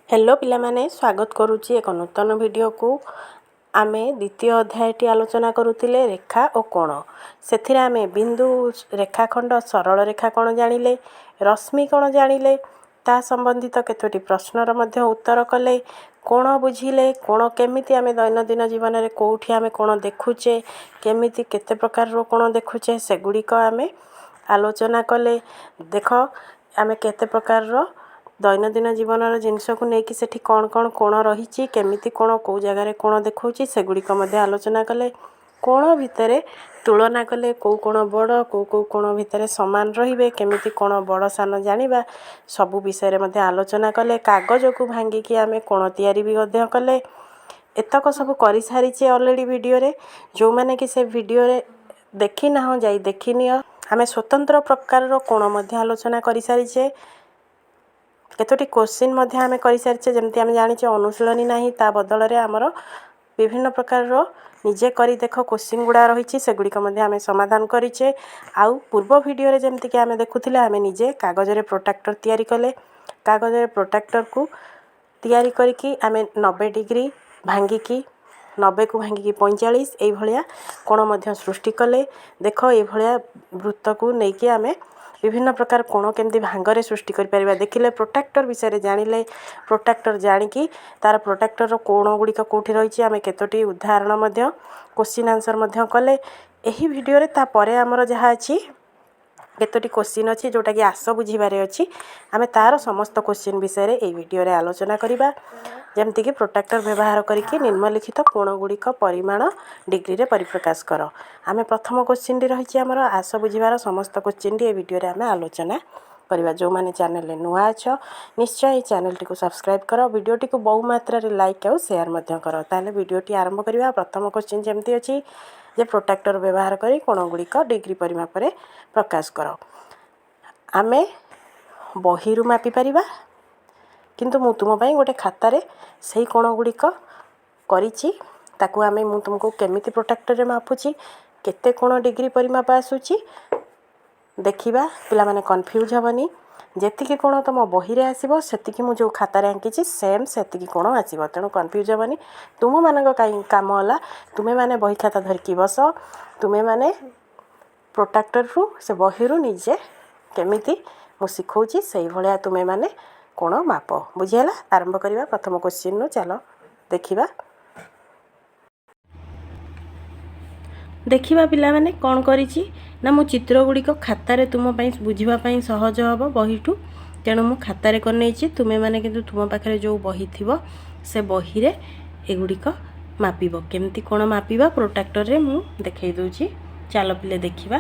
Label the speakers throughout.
Speaker 1: Hello पिलामाने स्वागत करुच्ची एक नूतन video को आमे द्वितीय अध्यायटी आलोचना करुतिले रेखा और कोण से आमे बिंदु रेखाखंड सरल रेखा कोण जानिले रश्मि कोण जानिले ता संबंधित केतोटी प्रश्नर मध्य उत्तर कले कोण बुझिले कोण केमिति आमे दैनंदिन जीवन में कोठी आमे कोण देखुचे केमिति केते प्रकार रो कोण देखुचे सेगुड़िक आमे आलोचना कले देख आमे केते प्रकार रो दैनंदिन जीवन जिनस को लेकिन सेठी कौन कौन कोण रही केमिति कोण कौ जगार कोण देखा सेगुड़िक आलोचना कले कोण भितर तुलना कले कौ कोण बड़ कौ कौ कोण भितर सामान रे केमिति कोण बड़ सान जानिबा सबु विषय में आलोचना कले कागज को भांगिकी आमे कोण तैयारी भी कले एतक सब कर सारी ऑलरेडी वीडियो रे जो माने कि से वीडियो रे देखी ना जाई देखी नियो आमे स्वतंत्र प्रकार रो कोण मध्ये आलोचना कर सारी केतोटी क्वेश्चन मध्ये आमे कर सारी जमती आमे जानिचे अनुशीलनी नाही ता बदल रे हमर विभिन्न प्रकार रो निजे करी देखो क्वेश्चन गुडा रही सेगुड़िक आमे समाधान करिचे आउ पूर्व वीडियो रे जमती कि आमे देखुथिले आमे निजे कागज रे प्रोटेक्टर तैयारी कले कागज रे प्रोटेक्टर को तैयारी करिकी आमे 90 डिग्री भांगिकी 90 को भांगिकी 45 एई भलिया कोण मध्ये सृष्टि कले देखो एई भलिया वृत्त को नेकी आमे विभिन्न प्रकार कोण केमती भांगरे सृष्टि कर परिबा देखिले प्रोटेक्टर विषय जानिले प्रोटेक्टर जानिकी तार प्रोटेक्टर रो कोण गुड़िक कोठी रही आमे केतोटी उदाहरण मध्य क्वेश्चन आंसर मध्य कले एही वीडियो रे ता परे हमर जहा अछि केतोटी क्वेश्चन अछि जोटा कि आस बुझिबारे अछि आमे तार समस्त क्वेश्चन विषय रे एही वीडियो रे आलोचना करिबा जेमती कि प्रोटेक्टर व्यवहार करके निम्नलिखित कोण गुड़िक परिमाण डिग्री रे परिप्रकाश कर आमे प्रथम क्वेश्चन टी रही आमर आस बुझिबार समस्त क्वेश्चन टी ए वीडियो रे आमे आलोचना करबा जो माने चैनल रे नुआ छ निश्चय चैनल टी को सब्सक्राइब कर वीडियो टी को बहु मात्रा रे लाइक और शेयर मध्य कर ताले वीडियो टी आरंभ करिबा प्रथम क्वेश्चन जेमती अछि जे प्रोटेक्टर व्यवहार करी कोण गुड़िक डिग्री परिमाप रे प्रकाश कर आमे बहिरु मापी परिबा किंतु मु तुम पाई गोटे खातार से कोण गुड़िक करिछि ताकू आमे मु तुमको केमिति प्रोटेक्टर रे मापुछि केते कोण डिग्री परिमाप आसुछि देखिबा पिला माने कंफ्यूज हबनी जेतिकी कोण तुम बही रे आसीबो सेतिकी मु जो खाता रे आंकिछि सेम सेतिकी कोण आसीबो तेणु कंफ्यूज हबनी तुम मानक काई काम होला तुमे माने बही खाता धरकी बस तुमे माने प्रोटेक्टर रु से बही रु निजे केमिति मु सिखौछि सेही भलिया तुमे माने कोण माप बुझिला आरंभ करिबा प्रथम क्वेश्चन नु चलो देखिबा पिला माने कोन करिछि ना मु चित्र गुड़िक खातार तुम बुझा सहज हम बहीठू तेणु मु खातार कर नहीं तुम्हें मैंने किंतु तुम पाखे जो बही थी से बही रे एगुड़िक मापिब केमती कोण मापिबा प्रोटेक्टर रे मु देखै दउछि चलो पिले देखिबा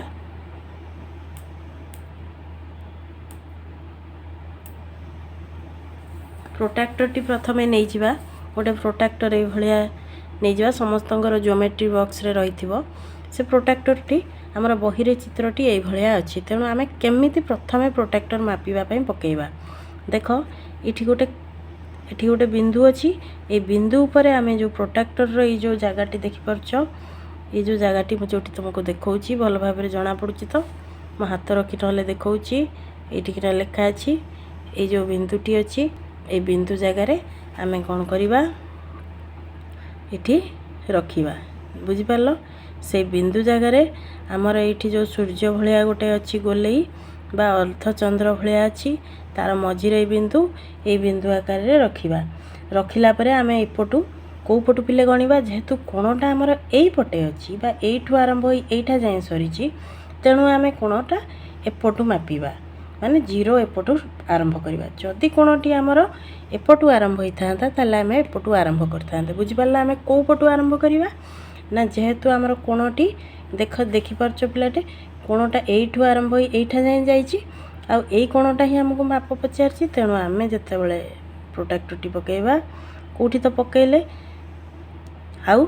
Speaker 1: प्रोटेक्टर टी प्रथमे नहीं जिबा गोटे प्रोटेक्टर ए भलिया नहीं जिबा समस्तंकर ज्योमेट्री बॉक्स रे रहिथिबो से प्रोटेक्टर टी हमर बही रे चित्रटी ए भलिया अछि तेणु आमे केमिति प्रथमे प्रोटेक्टर मापिबा पई पकेइबा देखो इठी गोटे बिंदु अछि ए बिंदु ऊपर आमे जो प्रोटेक्टर रो ए जो जगाटी देखि परछो ए जो जगाटी जोटी तुमको देखौछि भल भाबरे जाना पड़ुछि तो म हाथ रखि रहले देखौछि एठी किना लेखा अछि ए जो बिंदुटी अछि ए बिंदु जगह रे आमे कोन करिबा एठी रखिबा बुझि पारलो से बिंदु जगह रे हमर एठी जो सूर्य भलिया गोटे अछि गोलेई बा अर्धचंद्र भलिया अछि तार मझी रे बिंदु ए बिंदु आकार रे रखिबा रखिला परे आमे एपटू को पटू पिले गणिबा जेहेतु कोणटा हमर एई पटे अछि बा एठू आरंभ होई एठा जाय सरीची तेणु आमे कोणटा एपटू मापिबा माने 0 एपटू आरंभ करिबा जदी कोणटी हमर एपटू आरंभ होई थांता ताले आमे एपटू आरंभ करथांते बुझि पारला आमे को पटू आरंभ करिबा ना जेहेतु हमर कोणटी देखि परछो पिलाटे कोणटा एठू आरंभ होई एठा जाय जाईची आ एई कोणटा ही हमको माप पचारची तेणु आमे जते बेले प्रोटेक्टर टी पकेइबा कोठी तो पकेइले आउ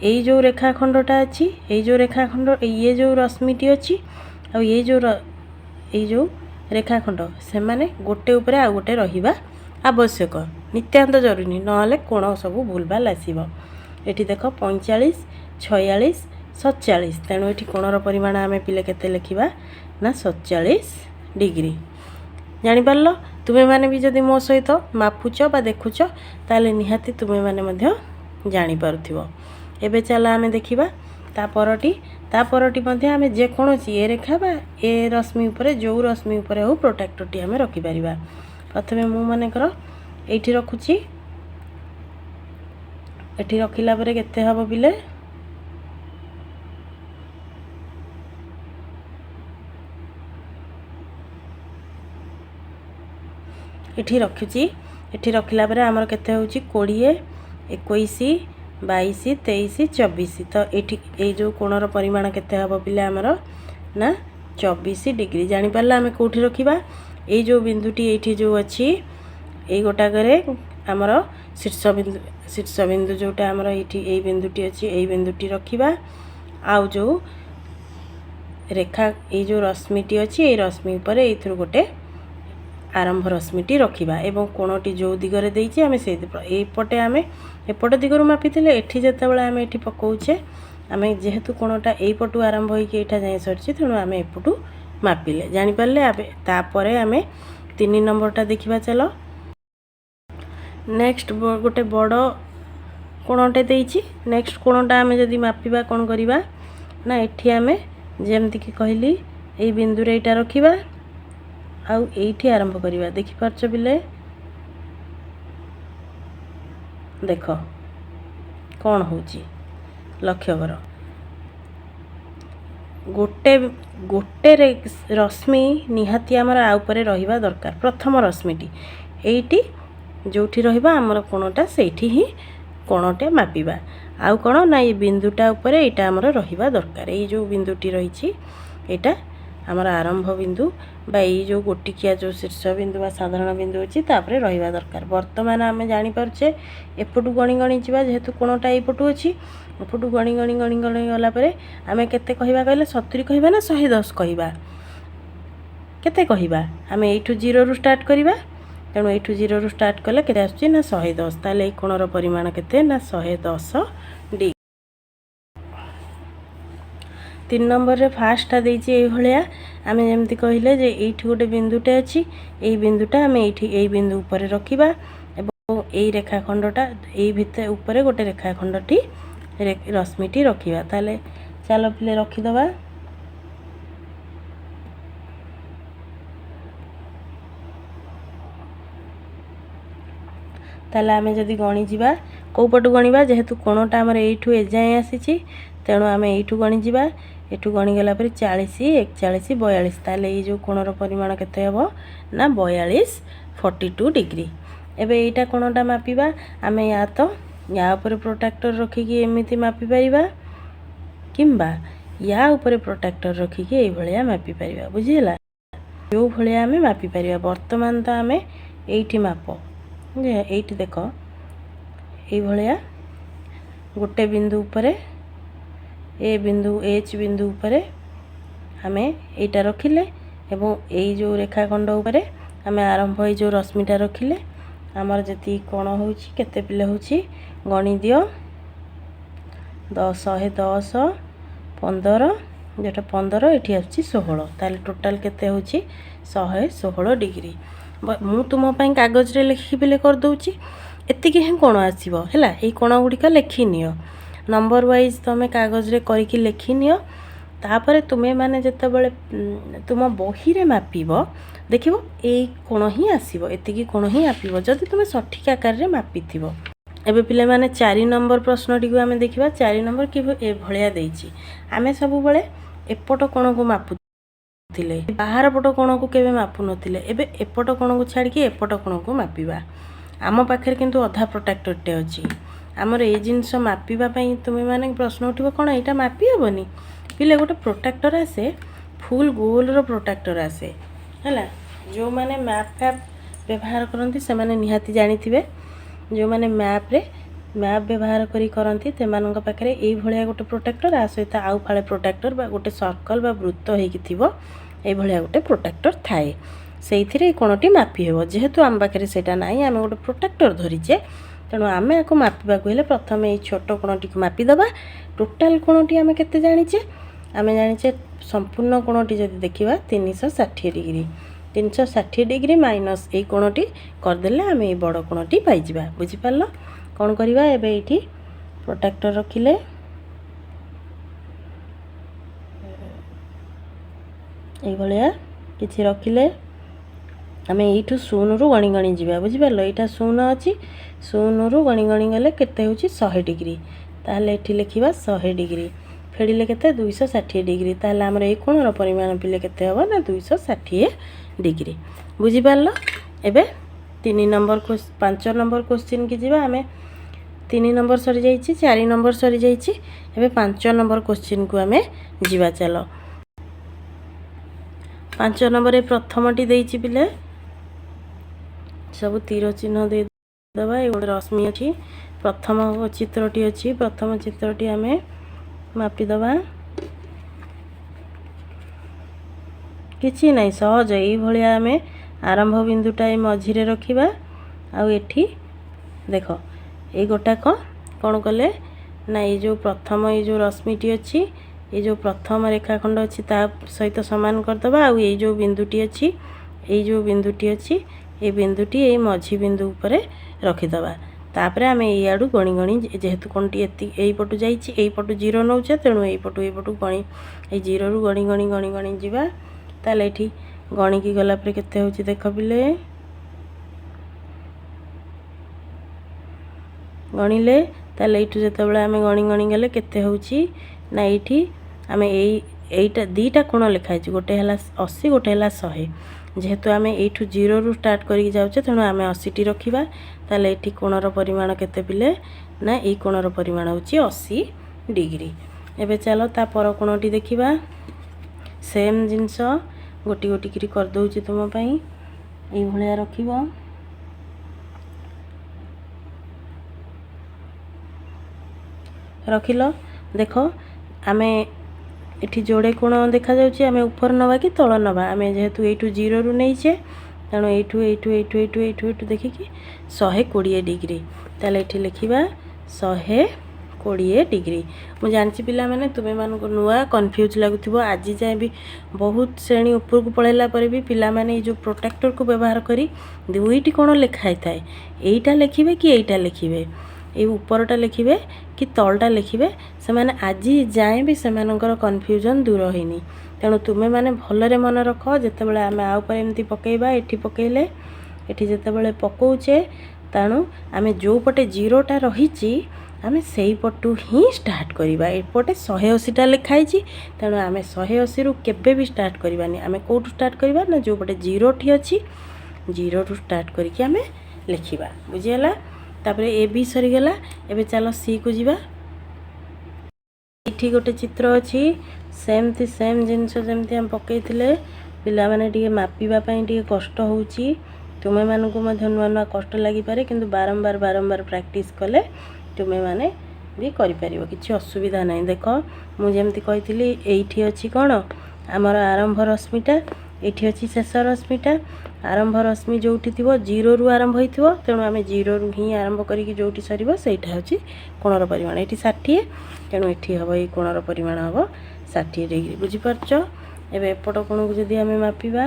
Speaker 1: एई जो रेखाखंडटा अछि एई जो रेखाखंड ये जो रश्मिटी अछि आ ये जो रेखाखंड से माने गोटे ऊपर आ गोटे रहिबा आवश्यक नित्यांत जरूरी नहले कोण सब भूलभाल आसीबो एठी देखो 45 46 47 तेणु एठी कोणर परिमाण आमे पिले केते लिखिबा ना 47 डिग्री जानि पारलो तुमे माने भी जदि मो सहित मापुच बा देखुच ताले निहाती तुमे माने मध्य जानी पारुथिबो। एबे चला आमे देखिबा तापरटी मध्य आमे जे कोनोसी ए रेखा बा ए रश्मि उपरे जो रश्मि उपरे हो प्रोटेक्टरटी आमे रखि परिबा। प्रथमे मु माने कर एठी रखुची, एठी रखिला परे केते हबो बिले एठी रखुची। एठी रखिला परे हमर केते होउची 20 21 22 23 24। तो एठी ए जो कोणर परिमाण केते हबो पिले हमर ना 24 डिग्री। जानि पारला हमें कोठी रखिबा ए जो बिंदुटी एठी जो अछि ए गोटा करे हमर शीर्ष बिंदु जोटा हमर एठी ए बिंदुटी अछि ए बिंदुटी रखिबा। आउ जो रेखा ए जो रश्मिटी अछि ए रश्मि ऊपर एथुर गोटे आरंभ रश्मिटी रखिबा एवं कोणटी जो दिगरे देइछि आमे से एपटे आमे एपट दिगरु मापिथिले एठी जेतेबेले आमे एठी पकोउछे आमे जेहेतु कोणटा एपटु आरंभ होई के एठा जाय सरछि तेणु आमे एपटु मापिले जानि पारले आबे तापरे आमे 3 नंबरटा देखिबा। चलो नेक्स्ट गोटे बड़ कोणटे देइछि नेक्स्ट कोणटा आमे जदि मापिबा कोन करिबा ना एठी आमे जेमति कि कहली ए बिंदु रे एटा रखिबा आउ एठी आरंभ करिबा। देखि पारछ बिले देख कौन होची लक्ष्य कर गोटे गोटे रश्मि निहाती आमर आ उपरे रहिबा दरकार। प्रथम रश्मिटी एठी जोठी रहिबा आमर कोणटा सेठी ही कोणटे मापिबा आउ कोण ना ये बिंदुटा उपरे एटा आमर रहिबा दरकार। ए जो बिंदुटी रहिछि एटा आमर आरंभ बिंदु बा ये जो गोटिकिया जो शीर्ष बिंदु बा साधारण बिंदु अछि तापरे रहिबा दरकार। वर्तमान आमे जानि पारछे एपटु गणी गणी जिबा जेहेतु कोणटा एपटु अछि एपटु गणी गणी गणी गणी गला परे आमे केते कहिबा कहले 70 कहिबा ना 110 कहिबा केते कहिबा आमे एठु 0 रु स्टार्ट करिबा तेणु एठु 0 रु स्टार्ट कले केते आछी ना 110 ताले ए कोणर परिमाण केते ना 110 डिग्री। 3 नंबर रे फास्टा देइछि ए भलिया आमे जेमति कहिले जे एठी गोटे बिंदुटे अछि ए बिंदुटा आमे एठी ए बिंदु ऊपर रखिबा एवं ए रेखाखंडटा ए भितर ऊपर गोटे रेखाखंडटी रश्मिटी रखिबा। ताले चलो पिले रखि दबा। ताले आमे जदि गणी जिबा को पटु गणिबा जेहेतु कोणटा हमर एठु ए जाय आसीछि तेणु आमे एठु गणी जिबा एठु गणी गला पर 40 41 42 ताले ए जो कोणर परिमाण केते हबो ना 42 42 डिग्री। एबे एटा कोणटा मापिबा आमे या तो या ऊपर प्रोटेक्टर रखी कि एमिति मापि परिबा किंबा या ऊपर प्रोटेक्टर रखी कि ए भलिया मापि परिबा। बुझिला जो भलिया आमे मापि परिबा। वर्तमान तो आमे एठी मापो जे एठी देखो ए भलिया गोटे बिंदु ऊपर ए बिंदु एच बिंदु ऊपर आमे एटा रखिले एवं ए जो रेखाखंड ऊपर आमे आरंभ होई जो रश्मिटा रखिले आमर जति कोण होउची केते पिले होउची गणी दियो 10 110 15 जेटा 15 एठी आछि 16 ताले टोटल केते होउची 116 डिग्री। मु तुम पई कागज रे लिखि पिले कर दोउची एतिकी हे कोण आसीबो हैला ए कोण गुडी का लिखि नियो नंबर वाइज तुम कागज रे करिकी लिखि नियो। तापरे तुमे माने जते बेले तुम बही रे मापिबो देखिबो ए कोण ही आसीबो एतिकी कोण ही आपिबो जदि तुमे सठिक आकार रे मापिथिबो। एबे पिले माने 4 नंबर प्रश्नटी को आमे देखिबा। 4 नंबर कि ए भलिया देइची आमे सब बेले एपट कोण को मापु थिले बाहर पट कोण को केबे मापु नथिले एबे एपट कोण को छाडी के एपट कोण को मापिबा। आम पाखरे किंतु अधा प्रोटेक्टर टे अछि आमर ए जिनस मापिबा पई तुमे माने प्रश्न उठिबो कोन एटा मापि हेबनी पिले गोटे प्रोटेक्टर आसे फुल गोल रो प्रोटेक्टर आसे हैला। जो माने मैप व्यवहार करंती से माने निहाती जानिथिबे जो माने मैप व्यवहार करी करंती ते मानक पाखरे ए भलिया गोटे प्रोटेक्टर आ सहित आउ फाळे प्रोटेक्टर बा गोटे सर्कल बा वृत्त हेकी थिबो ए भलिया गोटे प्रोटेक्टर थाए सेइथिरे कोनटी मापि हेबो। जेहेतु आम पाखरे सेटा नाही आमे गोटे प्रोटेक्टर धरिचे तेणु आमे आको मापिबा कहले प्रथमे ए छोट कोणटी को मापि दबा। टोटल कोणटी आमे केते जानिचे आमे जानिचे संपूर्ण कोणटी जदि देखिबा 360 डिग्री 360 डिग्री माइनस ए कोणटी करदेले आम ये बड़ कोणटी पाइबा बुझिपार कौन करवा एबे ये प्रोटेक्टर रखिले ये किसी रखिले आम यू शून रु गणी गणी जा बुझिपार यहाँ शून अच्छी शून रु गणी गणी गले केते होची 100 डिग्री ताहले एठी लिखिबा 100 डिग्री फेड़िले केते 260 डिग्री ताहले हमर ए कोणर परिमाण पिले केते हबो ना 260 डिग्री बुझिपार एबे 3 नंबर 5 नंबर क्वेश्चन की जीवा आमे 3 नंबर सरी जाइछि 4 नंबर सरी जाइछि एबे 5 नंबर क्वेश्चन को आमे जीवा चलो 5 नंबर ए प्रथमटी देइछि पिले सब तीर चिन्ह दे दबा ए रश्मि अछि प्रथम चित्रटी अछि प्रथम चित्रटी आमे मापी दबा किछि नहीं सहज यही भाया आम आरंभ बिंदुटा मझिरे रखिबा आउ एठी देख ये गोटाक कौन कले ना ये जो प्रथम ये जो रश्मिटी अच्छी ये जो प्रथम रेखाखंड अच्छी ता सहित सामान करदबा आउ ये जो बिंदुटी अच्छी ये जो बिंदुटी अच्छी ये बिंदुटी ये मझी बिंदु उपरे रखिदबा तापरे आम याडू गणी गणी जेहेतु कोणटी एई पटु जाइछि एई पटु 0 नौचे तेणु एई पटु गणी ए 0 रु गणी गणी गणी गणी जीवा ताले एठी गणी की गला पर केते होची देख पिले गणिले ताले एठु जेतेबेले आमे गणी गणी गले केते होची ना एठी आमे एईटा दीटा कोण लिखा है गोटे हला 80 गोटे हला 100 जेहेतु आमे एठु 0 रु स्टार्ट करी जाउचे तेणु आमे 80 टी रखिबा ताले एठी कोणर परिमाण केते पिले ना ए कोणर परिमाण होची 80 डिग्री एबे चलो ता पर कोणटी देखिबा सेम जिंस गोटी गोटी करी कर दउची तुम पई ए भलिया रखिबो रखिलो देख आमे एठी जोड़े कोण देखा जाउची आमे ऊपर नबा कि तळ नबा आमे जेहेतु एठु 0 रु नैचे तेणु एठु एठु एठु एठु एठु एठु देखिकी 120 डिग्री ताले एठी लिखिबा 120 डिग्री मु जानछि पिला माने तुमे मान को नुआ कंफ्यूज लागुथिबो आज जाय भी बहुत श्रेणी ऊपर को पळेला पर भी पिला माने जो प्रोटेक्टर को व्यवहार करी दुईटी कोण लिखाई थाए एईटा लिखिबे कि एईटा लिखिबे ए ऊपरटा लिखिबे कि तलटा लिखिबे से माने आज जाए भी से मानकर कन्फ्यूजन दूर होइनी तेणु तुमे माने भलरे मन रख जेतेबेले आमे आ ऊपर एमती पकेइबा एठी पकेइले एठी जेतेबेले पकोउचे तेणु आमे जो पटे 0टा रहिची आमे सेई पटु ही स्टार्ट करिबा एपटे 180 टा लिखाई छी तेणु आमे 180 रु केबे भी स्टार्ट करिबानी आमे कोठु स्टार्ट करिबा ना जो पटे 0 ठी अछि 0 रु स्टार्ट करिकि आमे लिखिबा बुझियला तापरे ए बी सरी गला एबे चलो सी को जीवा इठी गोटे चित्र अछि सेम जिनस जेमती हम पकेइथिले पिला माने टिके मापिबा पई टिके कष्ट होउची तुमे मानकु मध्य नुआ नुआ कष्ट लागि पारे किंतु बारंबार प्रैक्टिस कले तुमे माने भी करि परिबो किछि असुविधा नै देखो मु जेमती कहिथिली एठी अछि कोन हमर आरंभ रश्मिटा एठी अछि शेष रश्मिटा आरंभ रश्मि जोठी थिबो 0 रु आरंभ होइथिबो तेणु आमे 0 रु ही आरंभ करिकि जोठी सरीबो सेटा होछि कोणर परिमाण एठी 60 तेणु एठी हबो ए कोणर परिमाण हबो 60 डिग्री बुझि परछो एबे एपट कोण को जदी आमे मापिबा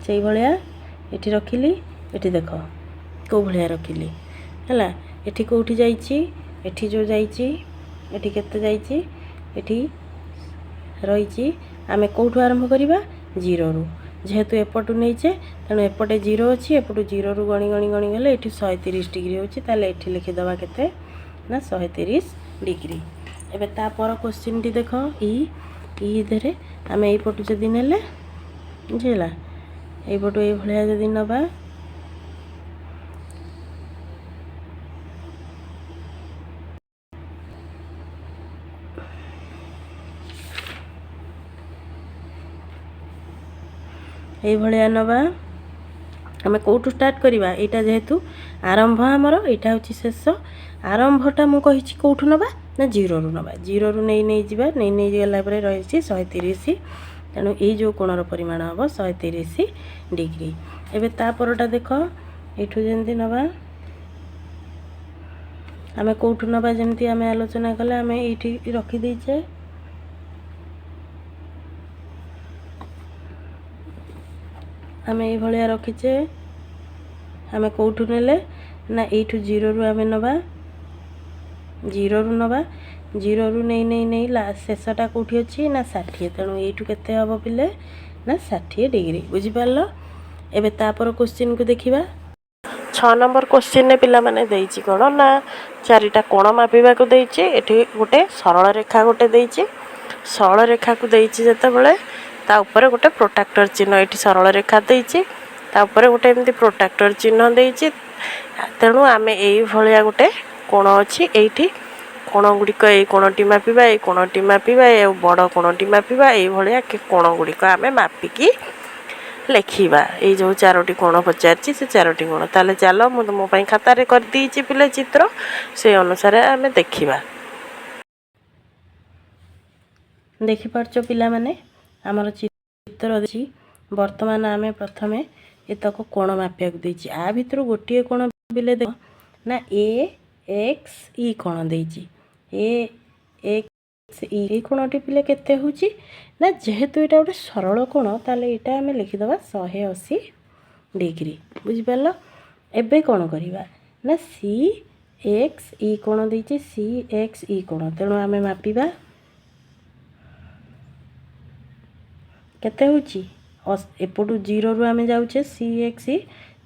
Speaker 1: सेई भलिया एठी रखिली एठी देखो को भलिया रखिली हला एठी कोठी जाईची एठी जो जाईची एठी केते जाईची एठी रहिची आमे कोठु आरंभ करिबा 0 रु जेहेतु एपटू नहींचे तेणु एपटे 0 अच्छी एपटू 0 रु गणी गणी गणी गले एठी 130 डिग्री होची ताले एठी लिखि दबा केते ना 130 डिग्री एबे ता पर क्वेश्चन टी देखो ई धरे आमे एई पटू जदी नेले बुझिला एई पटू एई भलिया जदी नबा एई भलिया नबा आमे कोठू स्टार्ट करिबा एटा जेहेतु आरंभ हमर एटा होची शेष आरंभटा मु कहिछि कोठू नबा ना 0 रु नबा 0 रु नै जिबा नै गेला परे रहिछि 130 तेणु ए जो कोणर परिमाण हबो 130 डिग्री एबे ता परटा देखो एठू जेंती नबा आमे कोठू नबा जेंती आमे आलोचना कले आमे एठी रखि दैछे आमे ये भलिया रखीचे आमे कोठू नेले ना एठू 0 रु आमे नबा 0 रु नबा 0 रु नहीं शेषटा कौटी अच्छी ना 60 तेणु यू केते हम पिले ना 60 डिग्री बुझिपार एबे तापर क्वेश्चन को देखिबा 6 नंबर क्वेश्चन ने पिला माने देइची कोन ना चारिटा कोण मापिबा को देइची एठी गोटे सरल रेखा गोटे देइची सरल रेखा को देइची जते बेले ता ऊपर गोटे प्रोट्रैक्टर चिन्ह एठी सरल रेखा देइची ता ऊपर गोटे एमती प्रोट्रैक्टर चिन्ह देइची तेणु आमे एई भलिया गोटे कोण अछि एठी कोण गुड़िक ये कोणटी मापिबा ये कोणटी मापिबा ये बड़ कोणटी मापिबा ये भलिया के कोण गुड़िक आमे मापिकी लेखिबा ये जो चारोटी कोण पचारची से चारोटी कोण ताले चलो मु मो पई खाता रे कर दीची पिले चित्र से अनुसार आमे देखिबा देखि परचो पिला माने हमर चित्र अछि वर्तमान आमे प्रथमे एतक कोण मापिया देइची आ भितर गोटिए कोण बिले दे ना ए एक्स ई कोण देइची ए एक्स ई कोणटी पिले केते होची ना जेहेतु एटा गोटे सरल कोण ताले एटा आमे लिखि दबा 180 डिग्री बुझि परलो एबे कोण करिबा ना सी एक्स ई कोण देइची सी एक्स ई कोण तेणु आमे मापिबा केते होची एपटू 0 रु आमे जाउचे सी एक्स ई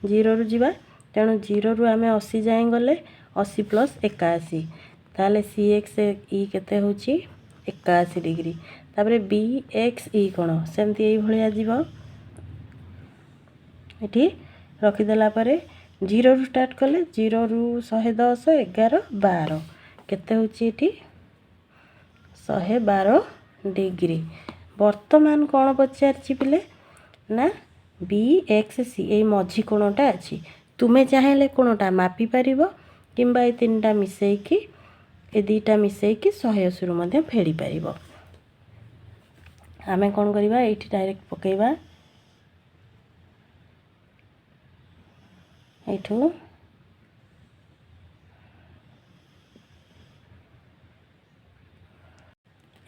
Speaker 1: 0 रु जीवा तेणु 0 रु आमे 80 जाए गले 80 प्लस 81 ताले सी एक्स ई केते होची 81 डिग्री तापरे बी एक्स ई कोण सेमती एई भलिया जीवो एठी रखि देला परे 0 रु स्टार्ट कले 0 रु 110 11 12 केते होची एठी 112 डिग्री वर्तमान कोण पचारची पिले ना बी एक्स सी ए मझी कोणटा अछि तुमे चाहेले कोणटा मापी परिबो किंबा ए तीनटा मिसेकी ए दीटा मिसेकी 180 रु मध्ये फेडी परिबो आमे कोन करिबा एठी डायरेक्ट पकेइबा एठू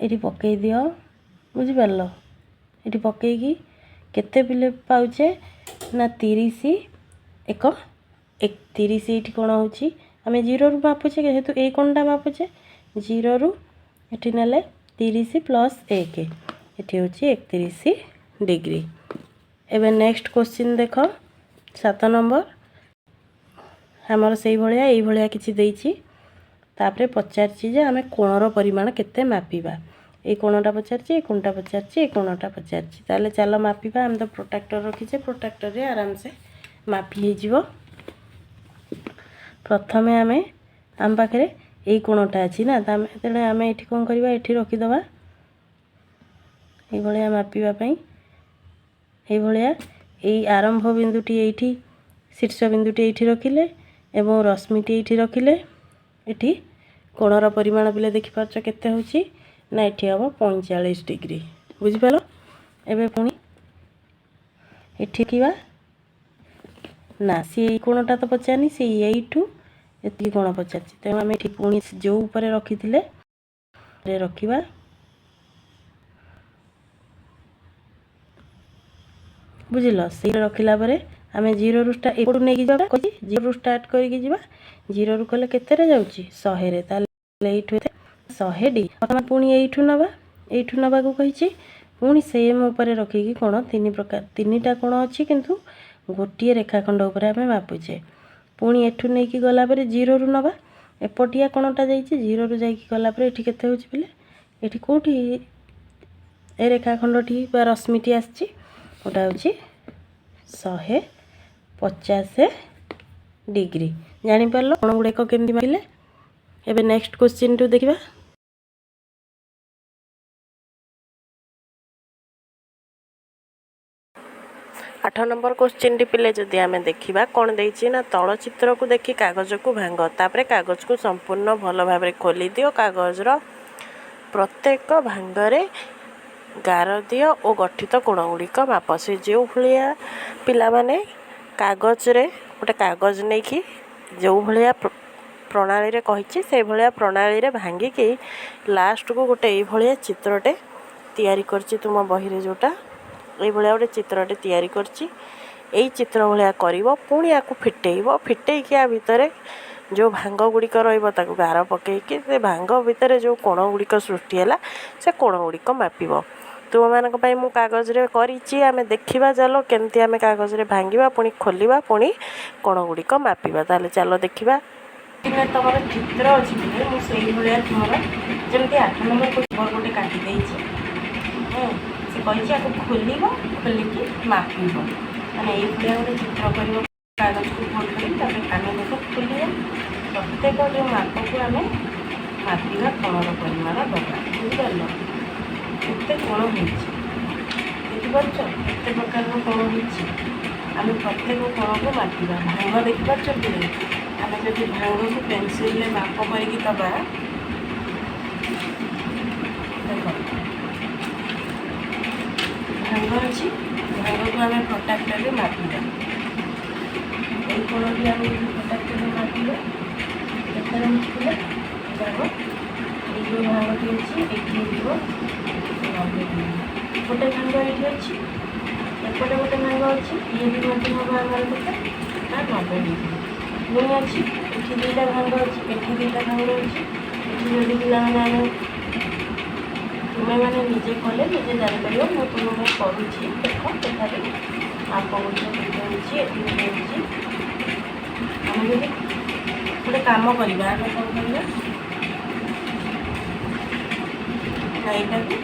Speaker 1: एठी पकेइ दियो बुझि परलो एठी पकेइकी केते पिले पाउचे ना 30 एक 31 एठी कोन होची आमे 0 रु मापुचे जेहेतु ए कोनटा मापुचे 0 रु एठी नेले 30 प्लस 1 एठी होची 31 डिग्री एबे नेक्स्ट क्वेश्चन देखो 7 नंबर हमर सेई भलिया एई भलिया किछि देइची तापरे पचारची जे आमे कोणर परिमाण केते मापिबा ए कोणटा पचारची ए कोणटा पचारची ए कोणटा पचारची ताले चलो मापिबा हम तो प्रोट्रैक्टर रखिचे प्रोट्रैक्टर रे आराम से मापी हे जीवो प्रथमे आमे आम पाखरे एई कोणटा अछि ना तेणे आमे एठी कोन करबा एठी रखि दबा एई भलिया मापिबा पई एई भलिया एई आरंभ बिंदुटी एठी शीर्ष बिंदुटी एठी रखिले एवं रश्मिटी एठी रखिले एठी कोणर परिमाण बिले देखि पाछो केते होची ना एठी हबो 45 डिग्री बुझि पालो एबे पुनी एठी किबा ना सी कोणटा तो पचानी सी एठू एती कोण पचारची तेणु आमे एठी पुनी जो ऊपर रखिथिले रे रखिबा बुझिलो सी रखिला परे आमे 0 रु स्टार्ट एपडू नेकी जाबा कहि 0 रु स्टार्ट करिकि जिबा 0 रु कले केते रे जाउची 100 रे ताले एठू 100 डी प्रथम पुनी एठू नबा को कहिची पुनी सेम ऊपर रखिकि कोण तीन प्रकार तीनटा कोण अछि किंतु गोटिए रेखाखंड ऊपर आमे मापुचे पुनी एठू नेकी गला परे 0 रु नबा एपटिया कोणटा जाईची 0 रु जाईकी गला परे एठी केते होची बिले एठी कोठी ए रेखाखंडटी बा रश्मिटी आछि ओटा होची 150 डिग्री जानि परलो कोण गुडे को केमदी माइले एबे नेक्स्ट क्वेश्चन टू देखिबा 8 नंबर क्वेश्चन टी पिले जदि आमे देखिबा कोन देइछि ना तळ चित्र को देखि कागज को भांग तापरे कागज को संपूर्ण भल भाबरे खोली दियो कागज रो प्रत्येक भांगरे गार दियो ओ गठित कोण गुड़िक माप से जो भलिया पिला माने कागज रे गोटे कागज नहीं कि जो भलिया प्रणाली रे कहिछि से भलिया प्रणाली रे भांगी कि लास्ट को गोटे ए भलिया चित्रटे तयारी करछि तुम बही रे जोटा ए भलिया गोटे चित्रटे तयारी करछि ଏଇ ଚିତ୍ର ଭଳିଆ କରିବ। ପୁଣି ଆକୁ ଫିଟେଇବ। ଫିଟେଇକି ଆ ଭିତରେ ଯେଉଁ ଭାଙ୍ଗ ଗୁଡ଼ିକ ରହିବ ତାକୁ ଗାର ପକେଇକି ସେ ଭାଙ୍ଗ ଭିତରେ ଯେଉଁ କୋଣ ଗୁଡ଼ିକ ସୃଷ୍ଟି ହେଲା ସେ କୋଣ ଗୁଡ଼ିକ ମାପିବ। ତୁମମାନଙ୍କ ପାଇଁ ମୁଁ କାଗଜରେ କରିଛି। ଆମେ ଦେଖିବା ଚାଲ କେମିତି ଆମେ କାଗଜରେ ଭାଙ୍ଗିବା, ପୁଣି ଖୋଲିବା, ପୁଣି କୋଣ ଗୁଡ଼ିକ ମାପିବା। ତାହେଲେ ଚାଲ ଦେଖିବା। ତମର ଚିତ୍ର ଅଛି ବୋଲି ମୁଁ ସେଇଭଳିଆ ତୁମର ଯେମିତି 8 ନମ୍ବର କୋଶ୍ଚିନ୍ ଗୋଟେ କାଟି ଦେଇଛି। ସେ କହିଛି ଆକୁ ଖୋଲିବ, ଖୋଲିକି ମାପିବ। ମାନେ ଏଇଭଳିଆ ଗୋଟେ ଚିତ୍ର କରିବ। କାଗଜକୁ ଫୋଲ୍ଡ କରି ତାପରେ ଆମେ ଦେଖ ଖୋଲିବା। ପ୍ରତ୍ୟେକ ଯେଉଁ ମାପକୁ ଆମେ ମାପିବା କୋଣର ପରିମାଣ ଦେବା। ବୁଝିପାରିଲ? କେତେ କୋଣ ହେଇଛି ଦେଖିପାରୁଛ? କେତେ ପ୍ରକାରର କୋଣ ହେଇଛି। ଆମେ ପ୍ରତ୍ୟେକ କୋଣକୁ ମାପିବା। ଭାଙ୍ଗ ଦେଖିପାରୁଛ କି? ଆମେ ଯଦି ଭାଙ୍ଗକୁ ପେନସିଲରେ ମାପ କରିକି ଦେବା, ଦେଖ ଭାଙ୍ଗ ଅଛି, ଭାଙ୍ଗକୁ ଆମେ ପ୍ରୋଟ୍ରାକ୍ଟରରେ ମାପିବା। ଏଇ କୋଣଟି ଆମେ ପ୍ରୋଟ୍ରାକ୍ଟରରେ ମାପିବା। କେତେରେ ମାପିଲେ ଦେଖ ଏଇ ଯେଉଁ ଭାଙ୍ଗଟି ଅଛି ଏଇଠି ହେଇଯିବ 90 ଡିଗ୍ରୀ। ଗୋଟେ ଭାଙ୍ଗ ଏଇଠି ଅଛି, ଏପଟେ ଗୋଟେ ଭାଙ୍ଗ ଅଛି, ଇଏ ବି ମଧ୍ୟ ହେବ ଆମର କେତେ ନା 90 ଡିଗ୍ରୀ। ପୁଣି ଅଛି ଏଠି ଦୁଇଟା ଭାଙ୍ଗ ଅଛି, ଏଠି ଦୁଇଟା ଭାଙ୍ଗ ଅଛି। ଏଠି ଯଦି ପିଲାମାନେ ଆମେ ତୁମେମାନେ ନିଜେ କଲେ ନିଜେ ଜାଣିପାରିବ। ମୁଁ ତୁମକୁ କରୁଛି। ଦେଖ ଏଠାରେ ମାପ ଗୁଡ଼ିକ କେତେ ହେଉଛି, ଏଠି କେତେ ହେଉଛି। ଆମେ ଯଦି ଗୋଟେ କାମ କରିବା, ଆମେ କ'ଣ କରିବା ନା ଏଇଟାକୁ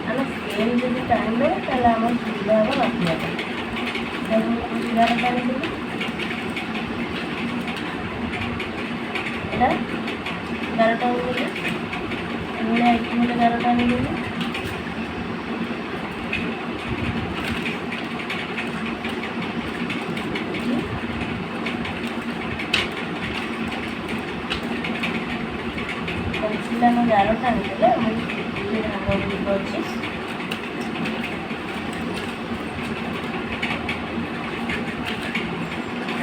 Speaker 1: ଆମେ ସ୍କେଲ୍ ଯଦି ଟାଣିଦେବା ତାହେଲେ ଆମର ସୁବିଧା ହେବ ମାପିବା ପାଇଁ। ଗାର ଟାଣିଦେବି, ଏଇଟା ଗାର ଟାଣିଦେବି। ଏଇଭଳିଆ ଏଠି ଗୋଟେ ଗାର ଟାଣିଦେବି। ଆମେ ଗାର ଟାଣିଦେଲେ ଆମର ଭାଙ୍ଗ ଗୁଡ଼ିକ ଅଛି।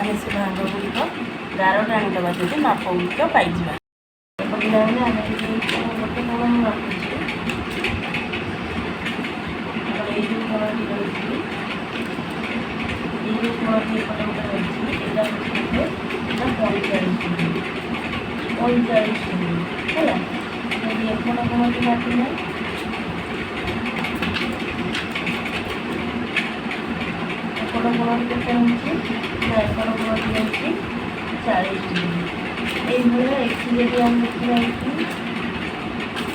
Speaker 1: ଆମେ ସେ ଭାଙ୍ଗ ଗୁଡ଼ିକ ଗାର ଟାଣିଦେବା ଯଦି ମାପ ଗୁଡ଼ିକ ପାଇଯିବା। ପିଲାମାନେ ଆମେ ଯଦି ଗୋଟେ କୋଣ ମୁଁ ମାପୁଛି, ଏଇ ଯେଉଁ କୋଣଟି ରହିଛି, ଏଇ ଯେଉଁ କୋଣଟି ଏପଟେ ଗୋଟେ ରହିଛି, ଏଇଟା ହେଉଛି କେତେ ନା 45 ଡିଗ୍ରୀ। 45 ଡିଗ୍ରୀ ହେଲା। ଯଦି ଏପଟ କୋଣଟି ମାପିଲେ ଏପଟ କୋଣଟି କେତେ ହେଉଛି ନା ଏପଟ କୋଣଟି ହେଉଛି 40 ଡିଗ୍ରୀ। এইভাবে এটি যদি আমি ଦେଖିବା ଏଠି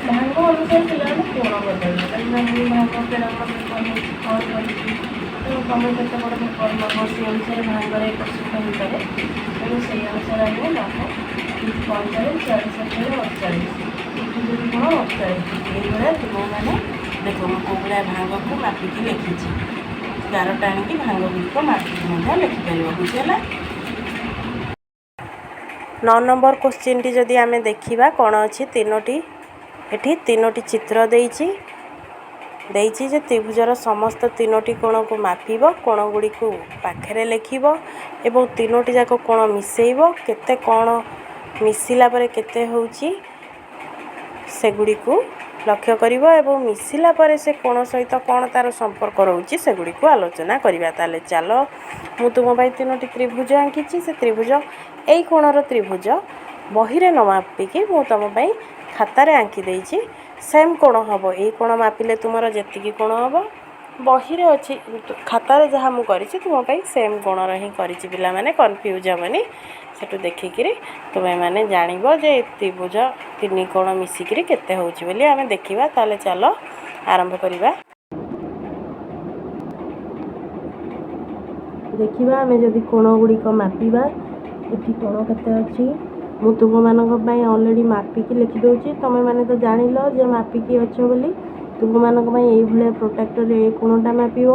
Speaker 1: ଭାଙ୍ଗ ଅନୁସାରେ ପିଲାମାନେ କୋଣ ବଦଳିବ। କାହିଁକିନା ମୁଁ ଭାଙ୍ଗ କେଡ଼ାମରେ ବନେଇଛି କ'ଣ କରିଛି, ତେଣୁ ତୁମେ କେତେ ବଡ଼ କରିବ ସେଇ ଅନୁସାରେ ଭାଙ୍ଗରେ ଏପଟ ସେପଟ ହୋଇପାରେ। ତେଣୁ ସେଇ ଅନୁସାରେ ଆମେ ମାପ 45, 40, 48 ଏଠି ଯଦି କ'ଣ 48। ଏଇଭଳିଆ ତୁମେମାନେ ଦେଖ ମୁଁ କେଉଁ ଭଳିଆ ଭାଙ୍ଗକୁ ମାପିକି ଲେଖିଛି। ଗାର ଟାଣିକି ଭାଙ୍ଗ ଗୁଡ଼ିକ ମାପିକି ମଧ୍ୟ ଲେଖିପାରିବ। ବୁଝିହେଲା? 9 ନମ୍ବର କୋଶ୍ଚିନ୍ଟି ଯଦି ଆମେ ଦେଖିବା କ'ଣ ଅଛି, ଏଠି ତିନୋଟି ଚିତ୍ର ଦେଇଛି ଯେ ତ୍ରିଭୁଜର ସମସ୍ତ ତିନୋଟି କୋଣକୁ ମାପିବ, କୋଣ ଗୁଡ଼ିକୁ ପାଖରେ ଲେଖିବ ଏବଂ ତିନୋଟି ଯାକ କୋଣ ମିଶେଇବ। କେତେ କ'ଣ ମିଶିଲା ପରେ କେତେ ହେଉଛି ସେଗୁଡ଼ିକୁ ଲକ୍ଷ୍ୟ କରିବ ଏବଂ ମିଶିଲା ପରେ ସେ କୋଣ ସହିତ କ'ଣ ତା'ର ସମ୍ପର୍କ ରହୁଛି ସେଗୁଡ଼ିକୁ ଆଲୋଚନା କରିବା। ତାହେଲେ ଚାଲ ମୁଁ ତୁମ ପାଇଁ ତିନୋଟି ତ୍ରିଭୁଜ ଆଙ୍କିଛି। ସେ ତ୍ରିଭୁଜ ଏଇ କୋଣର ତ୍ରିଭୁଜ ବହିରେ ନ ମାପିକି ମୁଁ ତୁମ ପାଇଁ ଖାତାରେ ଆଙ୍କି ଦେଇଛି। ସେମ୍ କୋଣ ହେବ। ଏଇ କୋଣ ମାପିଲେ ତୁମର ଯେତିକି କୋଣ ହେବ ବହିରେ ଅଛି, ଖାତାରେ ଯାହା ମୁଁ କରିଛି ତୁମ ପାଇଁ ସେମ୍ କୋଣର ହିଁ କରିଛି। ପିଲାମାନେ କନଫ୍ୟୁଜ୍ ହେବନି। ସେଠୁ ଦେଖିକିରି ତୁମେମାନେ ଜାଣିବ ଯେ ତ୍ରିଭୁଜ ତିନି କୋଣ ମିଶିକିରି କେତେ ହେଉଛି ବୋଲି ଆମେ ଦେଖିବା। ତାହେଲେ ଚାଲ ଆରମ୍ଭ କରିବା। ଦେଖିବା ଆମେ ଯଦି କୋଣ ଗୁଡ଼ିକ ମାପିବା, ଏଠି କୋଣ କେତେ ଅଛି ମୁଁ ତୁମମାନଙ୍କ ପାଇଁ ଅଲରେଡ଼ି ମାପିକି ଲେଖିଦେଉଛି। ତୁମେମାନେ ତ ଜାଣିଲ ଯେ ମାପିକି ଅଛ ବୋଲି। ତୁମମାନଙ୍କ ପାଇଁ ଏଇଭଳିଆ ପ୍ରୋଟ୍ରାକ୍ଟରରେ ଏ କୋଣଟା ମାପିବ,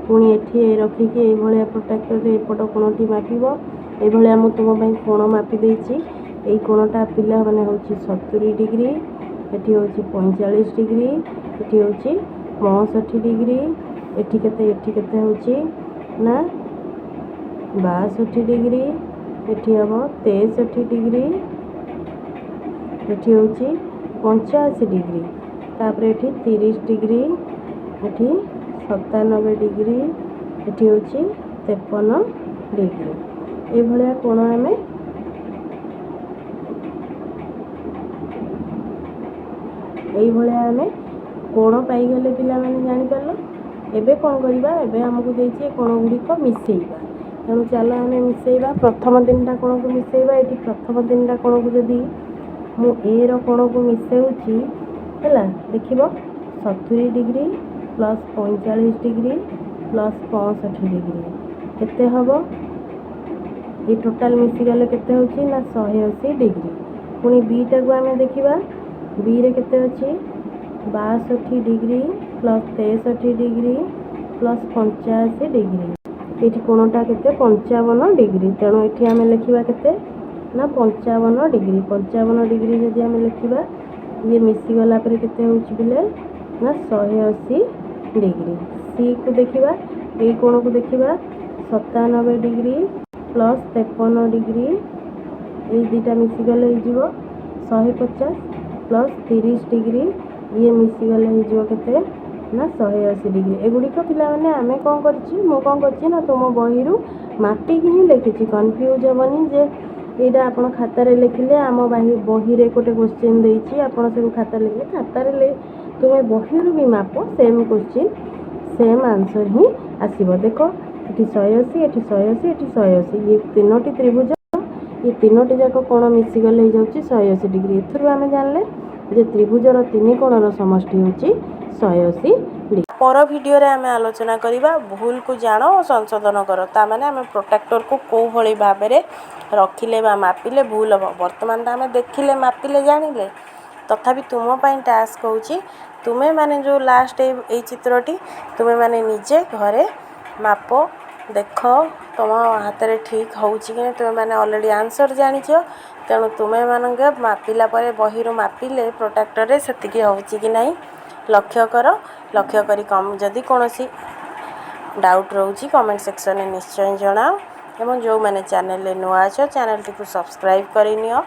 Speaker 1: ପୁଣି ଏଠି ରଖିକି ଏଇଭଳିଆ ପ୍ରୋଟ୍ରାକ୍ଟରରେ ଏପଟ କୋଣଟି ମାପିବ। ଏଇଭଳିଆ ମୁଁ ତୁମ ପାଇଁ କୋଣ ମାପି ଦେଇଛି। ଏଇ କୋଣଟା ପିଲାମାନେ ହେଉଛି 70 ଡିଗ୍ରୀ, ଏଠି ହେଉଛି 45 ଡିଗ୍ରୀ, ଏଠି ହେଉଛି 65 ଡିଗ୍ରୀ, ଏଠି କେତେ ହେଉଛି ନା 62 ଡିଗ୍ରୀ, ଏଠି ହେବ 63 ଡିଗ୍ରୀ, ଏଠି ହେଉଛି 85 ଡିଗ୍ରୀ, ତାପରେ ଏଠି 30 ଡିଗ୍ରୀ, ଏଠି 97 ଡିଗ୍ରୀ, ଏଠି ହେଉଛି 53 डिग्री एभलिया कोण आम आम कोण पाईगले पिला माने जानी पारलो। एबे कौन करवा एबे हमको देछि कोण गुड़िक मिसेइबा तेणु चलो आम मिसेइबा प्रथम 3टा कोण को मिसेइबा। ये प्रथम 3टा कोण को जदि मु ए रो कोण को मिसेउछि हैला देखिबो 70 degree plus 45 degree plus 65 degree केते हबो ये टोटाल मिसीगले केते होछि ना 180 डिग्री। पुणी बीटा को आम देखिबा बी रे केते अछि 62 degree plus 63 degree plus 85 degree ये कोणटा केते 55 डिग्री तेणु ये आम लिखा केते ना 55 डिग्री 55 डिग्री जदि आम लिखा ये मिसीगला पर केते होछि बिले ना 180 डिग्री। सी को देखिबा ये कोण को देखिबा 97 डिग्री प्लस 53 डिग्री ये दुटा मिसीगले हो 150 प्लस 30 डिग्री ये मिसीगले हो केते ना 180 डिग्री। एगुड़िक पिला माने आमे कौन करछि मु कौन करछि ना तुम बही रु मापिकी ही लिखिछि कन्फ्यूज हेबनी जे एटा आपण खाता रे लिखिले आम बही रे गोटे क्वेश्चन देछि आपण सब खाता लिखले खाता रे तुम बही रु भी माप सेम क्वेश्चन सेम आंसर ही आसीबो। देखो एठी 180 एठी 180 एठी 180 ये तीनोटी त्रिभुज ये तीनोटी जाक कोण मिसीगले हो जाउछि 180 डिग्री। एथरु आमे जानले जे त्रिभुजर तीन कोणर समष्टि होछि 180 डिग्री। पर वीडियो रे आमे आलोचना करिबा भूल को जानो और संशोधन करो ता माने आमे प्रोटेक्टर को को भली भाबे रे रखिले बा मापिले भूल हो। वर्तमान तो आमे देखिले मापिले जानिले तथापि तुम पई टास्क होछि तुमे माने जो लास्ट ए चित्रटी तुमे माने निजे घरे माप देख तुम हाथ में ठीक होछि कि तुमे माने ऑलरेडी आंसर जानिछ तेणु तुमे मानके मापिला परे बही रु मापिले प्रोटेक्टर रे सेतिकी होछि कि नहीं लक्ष्य कर। लक्ष्य करी कम जदि कोनोसी डाउट रोची कमेंट सेक्शन में निश्चय जनाओ एवं जो मैंने चैनल नुआ अच्छो चैनल टी को सब्सक्राइब करिनियो।